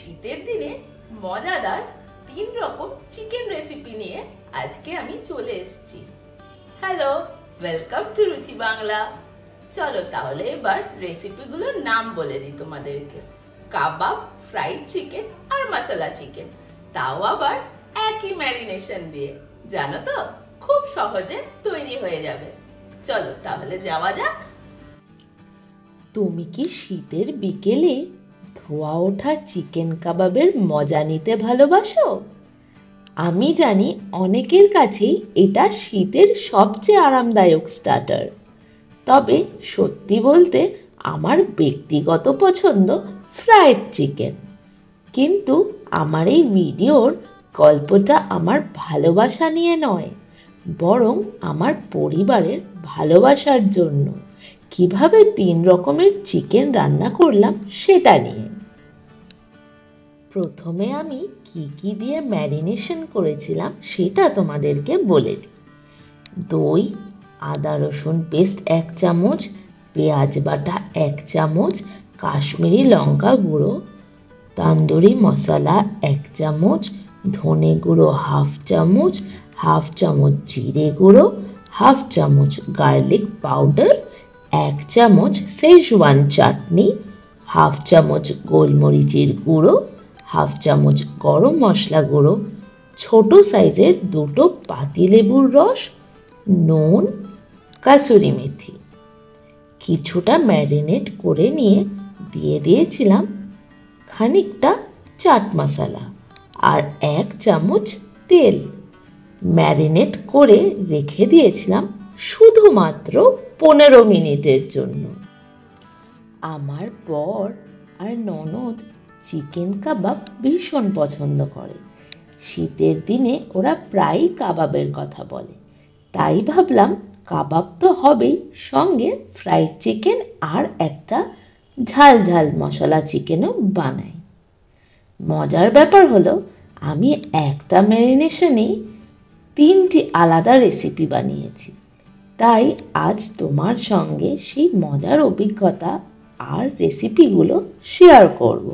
শীতের দিনে মজাদার 3 রকম চিকেন রেসিপি নিয়ে আজকে আমি চলে এসেছি। হ্যালো, ওয়েলকাম টু রুচি বাংলা। চলো তাহলে এবার রেসিপিগুলোর নাম বলে দিই তোমাদেরকে। কাবাব, ফ্রাইড চিকেন আর মশলা চিকেন, তাও আবার একই ম্যারিনেশন দিয়ে। জানো তো, খুব সহজে তৈরি হয়ে যাবে। চলো তাহলে যাওয়া যাক। তুমি কি শীতের বিকেলে ধোয়া ওঠা চিকেন কাবাবের মজা নিতে ভালোবাসো? আমি জানি অনেকের কাছেই এটা শীতের সবচেয়ে আরামদায়ক স্টার্টার। তবে সত্যি বলতে আমার ব্যক্তিগত পছন্দ ফ্রাইড চিকেন। কিন্তু আমার এই ভিডিওর গল্পটা আমার ভালোবাসা নিয়ে নয়, বরং আমার পরিবারের ভালোবাসার জন্য। কিভাবে 3 রকমের চিকেন রান্না করলাম সেটা নিয়ে। প্রথমে আমি কি দিয়ে ম্যারিনেশন করেছিলাম সেটা তোমাদেরকে বলে দিই। দই, আদা রসুন পেস্ট 1 চামচ, পেঁয়াজ বাটা 1 চামচ, কাশ্মীরি লঙ্কা গুঁড়ো, তান্দুরি মশলা 1 চামচ, ধনে গুঁড়ো 1/2 চামচ, 1/2 চামচ জিরে গুঁড়ো, 1/2 চামচ গার্লিক পাউডার, 1 চামচ শেজওয়ান চাটনি, 1/2 চামচ গোলমরিচের গুঁড়ো, 1/2 চামচ গরম মশলা গুঁড়ো, ছোট সাইজের 2টো পাতিলেবুর রস, নুন, কাসুরি মেথি। কিছুটা ম্যারিনেট করে নিয়ে দিয়ে দিয়েছিলাম খানিকটা চাট মশলা আর 1 চামচ তেল। ম্যারিনেট করে রেখে দিয়েছিলাম শুধুমাত্র 15 মিনিটের জন্য। আমার বর আর ননদ চিকেন কাবাব ভীষণ পছন্দ করে। শীতের দিনে ওরা প্রায়ই কাবাবের কথা বলে, তাই ভাবলাম কাবাব তো হবেই, সঙ্গে ফ্রাইড চিকেন আর একটা ঝাল ঝাল মশলা চিকেনও বানাই। মজার ব্যাপার হলো, আমি একটা ম্যারিনেশনেই 3টি আলাদা রেসিপি বানিয়েছি। তাই আজ তোমার সঙ্গে সেই মজার অভিজ্ঞতা আর রেসিপিগুলো শেয়ার করব।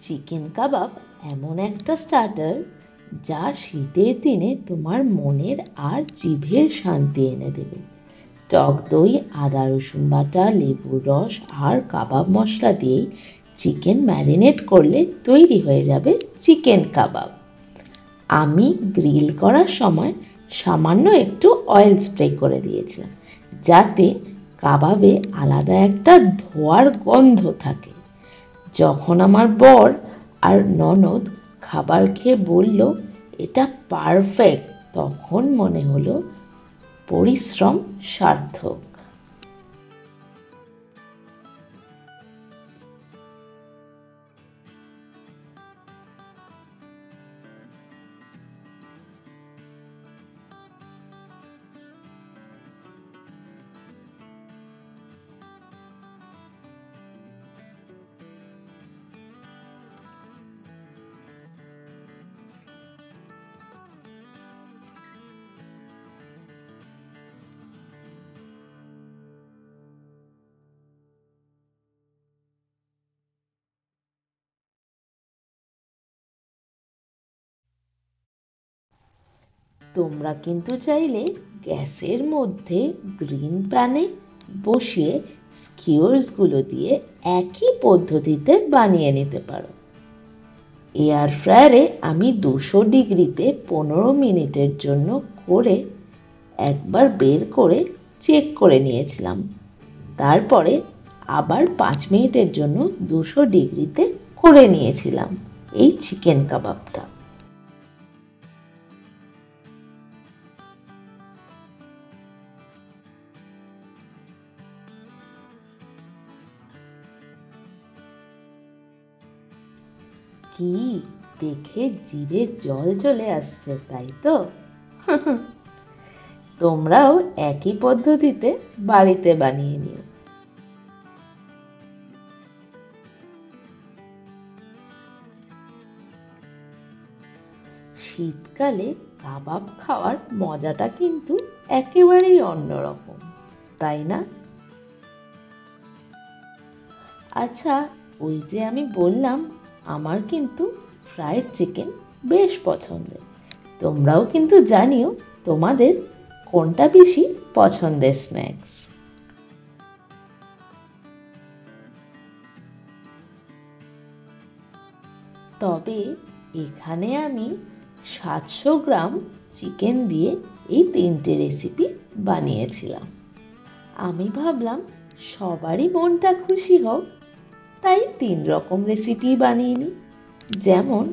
চিকেন কাবাব এমন একটা স্টার্টার যা শীতের দিনে তোমার মনের আর জিভের শান্তি এনে দেবে। টক দই, আদা রসুন বাটা, লেবুর রস আর কাবাব মশলা দিয়েই চিকেন ম্যারিনেট করলে তৈরি হয়ে যাবে চিকেন কাবাব। আমি গ্রিল করার সময় সামান্য একটু অয়েল স্প্রে করে দিয়েছিলাম, যাতে কাবাবে আলাদা একটা ধোঁয়ার গন্ধ থাকে। যখন আমার বর আর ননদ খাবার খেয়ে বলল এটা পারফেক্ট, তখন মনে হলো পরিশ্রম সার্থক। তোমরা কিন্তু চাইলে গ্যাসের মধ্যে গ্রিন প্যানে বসিয়ে স্কিউরসগুলো দিয়ে একই পদ্ধতিতে বানিয়ে নিতে পারো। এয়ার ফ্রায়ারে আমি 200 ডিগ্রিতে 15 মিনিটের জন্য করে একবার বের করে চেক করে নিয়েছিলাম। তারপরে আবার 5 মিনিটের জন্য 200 ডিগ্রিতে করে নিয়েছিলাম এই চিকেন কাবাবটা। কি দেখে জিভে জল চলে আসছে, তাই তো? তোমরাও একই পদ্ধতিতে বাড়িতে বানিয়ে নিও। শীতকালে কাবাব খাওয়ার মজাটা কিন্তু একেবারেই অন্যরকম, তাই না? আচ্ছা, ওই যে আমি বললাম আমার কিন্তু ফ্রাইড চিকেন বেশ পছন্দের। তোমরাও কিন্তু জানিও তোমাদের কোনটা বেশি পছন্দের স্ন্যাক্স। তবে এখানে আমি 700 গ্রাম চিকেন দিয়ে এই 3টে রেসিপি বানিয়েছিলাম। আমি ভাবলাম সবারই মনটা খুশি হোক, তাই 3 রকম রেসিপি বানিয়ে নিই। যেমন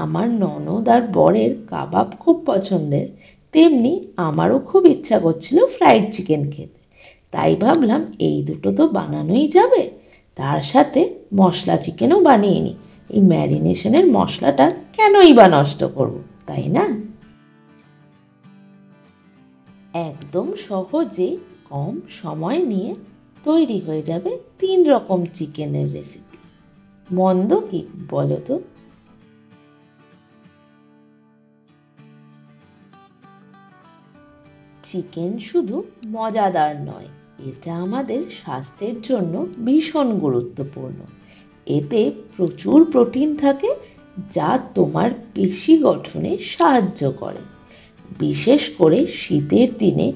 আমার ননদ আর বরের কাবাব খুব পছন্দের, তেমনি আমারও খুব ইচ্ছা করছিল ফ্রাইড চিকেন খেতে। তাই ভাবলাম এই দুটো তো বানানোই যাবে, তার সাথে মশলা চিকেনও বানিয়ে নিই। এই ম্যারিনেশনের মশলাটা কেনই বা নষ্ট করব, তাই না? একদম সহজে কম সময় নিয়ে তৈরি হয়ে যাবে 3 রকম চিকেনের রেসিপি। মন্দ কি বলো তো? চিকেন শুধু মজাদার নয়, এটা আমাদের স্বাস্থ্যের জন্য ভীষণ গুরুত্বপূর্ণ। এতে প্রচুর প্রোটিন থাকে, যা তোমার পেশি গঠনে সাহায্য করে। বিশেষ করে শীতের দিনে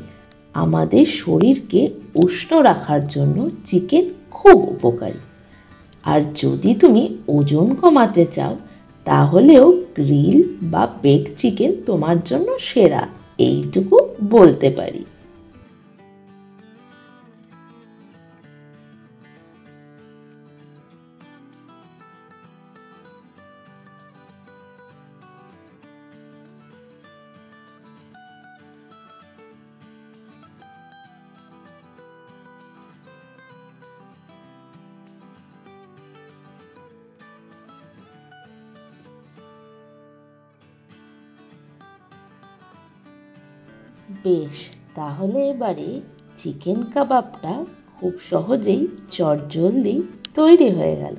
আমাদের শরীরকে উষ্ণ রাখার জন্য চিকেন খুব উপকারী। আর যদি তুমি ওজন কমাতে চাও, তাহলেও গ্রিল বা বেক চিকেন তোমার জন্য সেরা, এইটুকু বলতে পারি। বেশ, তাহলে এবারে চিকেন কাবাবটা খুব সহজেই চটজলদি তৈরি হয়ে গেল।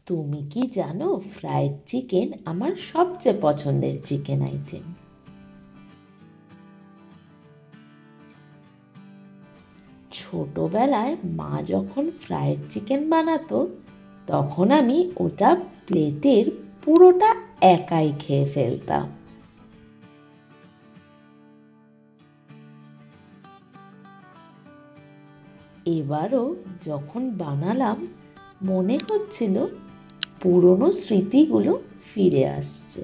তুমি কি জানো ফ্রাইড চিকেন আমার সবচেয়ে পছন্দের চিকেন আইটেম। ছোটবেলায় মা যখন ফ্রাইড চিকেন বানাতো, তখন আমি ওটা প্লেটের পুরোটা একাই খেয়ে ফেলতাম। এবারও যখন বানালাম, মনে হচ্ছিল পুরনো স্মৃতিগুলো ফিরে আসছে।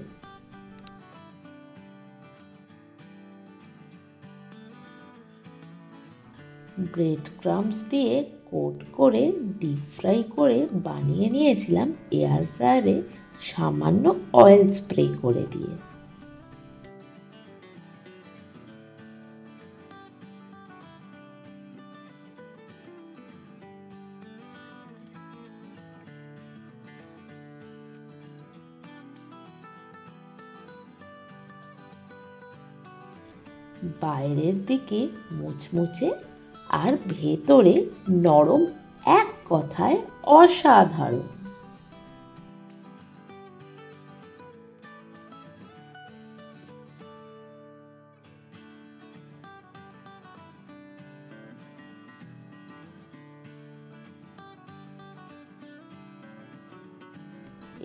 ব্রেড ক্রাম্বস দিয়ে কোট করে ডিপ ফ্রাই করে বানিয়ে নিয়েছিলাম এয়ার ফ্রায়ারে সামান্য অয়েল স্প্রে করে দিয়ে। বাইরের দিকে মুচমুচে আর ভেতরে নরম, এক কথায় অসাধারণ।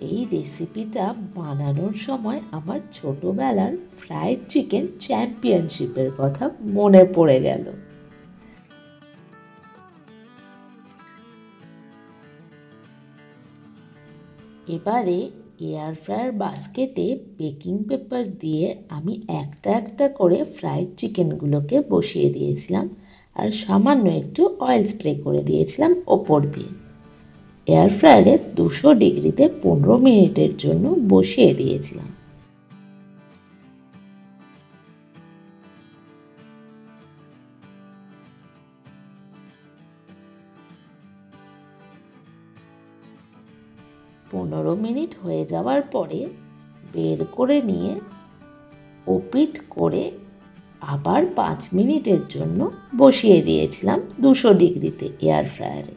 এই রেসিপিটা বানানোর সময় আমার ছোটবেলার ফ্রাইড চিকেন চ্যাম্পিয়নশিপের কথা মনে পড়ে গেল। এবারে এয়ার ফ্রায়ার বাস্কেটে বেকিং পেপার দিয়ে আমি একটা একটা করে ফ্রাইড চিকেনগুলোকে বসিয়ে দিয়েছিলাম, আর সামান্য একটু অয়েল স্প্রে করে দিয়েছিলাম ওপর দিয়ে। এয়ার ফ্রায়ারে 200 ডিগ্রিতে 15 মিনিটের জন্য বসিয়ে দিয়েছিলাম। পনেরো মিনিট হয়ে যাওয়ার পরে বের করে নিয়ে ওপিট করে আবার 5 মিনিটের জন্য বসিয়ে দিয়েছিলাম 200 ডিগ্রিতে এয়ার ফ্রায়ারে।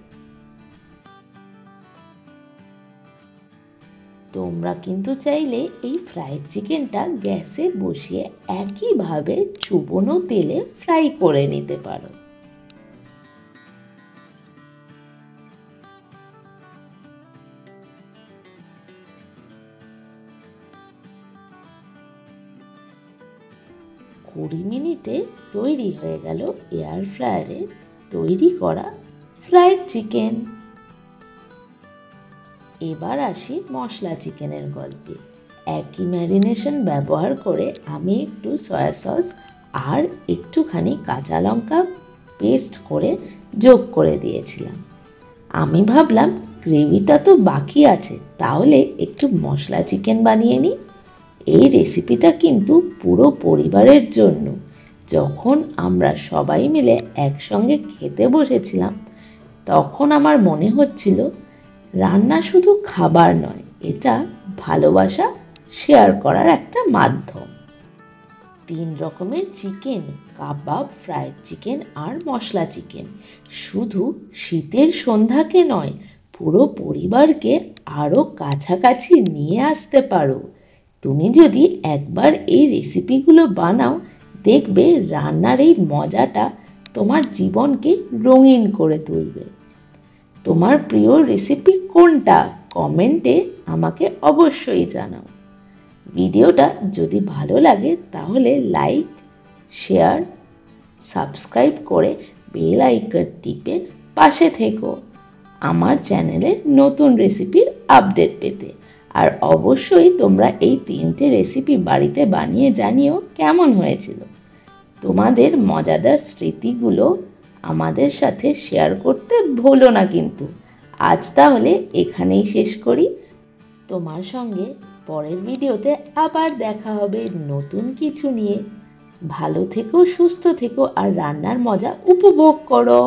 তোমরা কিন্তু চাইলে এই ফ্রাইড চিকেনটা গ্যাসে বসিয়ে একইভাবে চুবনো তেলে ফ্রাই করে নিতে পারো। কুড়ি মিনিটে তৈরি হয়ে গেল এয়ার ফ্রায়ারে তৈরি করা ফ্রাইড চিকেন। এবার আসি মশলা চিকেনের গল্পে। একই ম্যারিনেশন ব্যবহার করে আমি একটু সয়া সস আর একটুখানি কাঁচা লঙ্কা পেস্ট করে যোগ করে দিয়েছিলাম। আমি ভাবলাম গ্রেভিটা তো বাকি আছে, তাহলে একটু মশলা চিকেন বানিয়ে নিই। এই রেসিপিটা কিন্তু পুরো পরিবারের জন্য। যখন আমরা সবাই মিলে একসঙ্গে খেতে বসেছিলাম তখন আমার মনে হচ্ছিল রান্না শুধু খাবার নয়, এটা ভালোবাসা শেয়ার করার একটা মাধ্যম। 3 রকমের চিকেন, কাবাব, ফ্রাইড চিকেন আর মশলা চিকেন শুধু শীতের সন্ধ্যাকে নয়, পুরো পরিবারকে আরো কাছাকাছি নিয়ে আসতে পারো। তুমি যদি একবার এই রেসিপিগুলো বানাও, দেখবে রান্নার এই মজাটা তোমার জীবনকে রঙিন করে তুলবে। তোমার প্রিয় রেসিপি কোনটা কমেন্টে আমাকে অবশ্যই জানাও। ভিডিওটা যদি ভালো লাগে তাহলে লাইক, শেয়ার, সাবস্ক্রাইব করে বেল আইকন টিপে পাশে থেকো আমার চ্যানেলে নতুন রেসিপির আপডেট পেতে। আর অবশ্যই তোমরা এই 3টে রেসিপি বাড়িতে বানিয়ে জানিও কেমন হয়েছিল। তোমাদের মজাদার স্মৃতিগুলো আমাদের সাথে শেয়ার করতে ভুলো না কিন্তু। আজ তাহলে এখানেই শেষ করি। তোমার সঙ্গে পরের ভিডিওতে আবার দেখা হবে নতুন কিছু নিয়ে। ভালো থেকো, সুস্থ থেকো আর রান্নার মজা উপভোগ করো।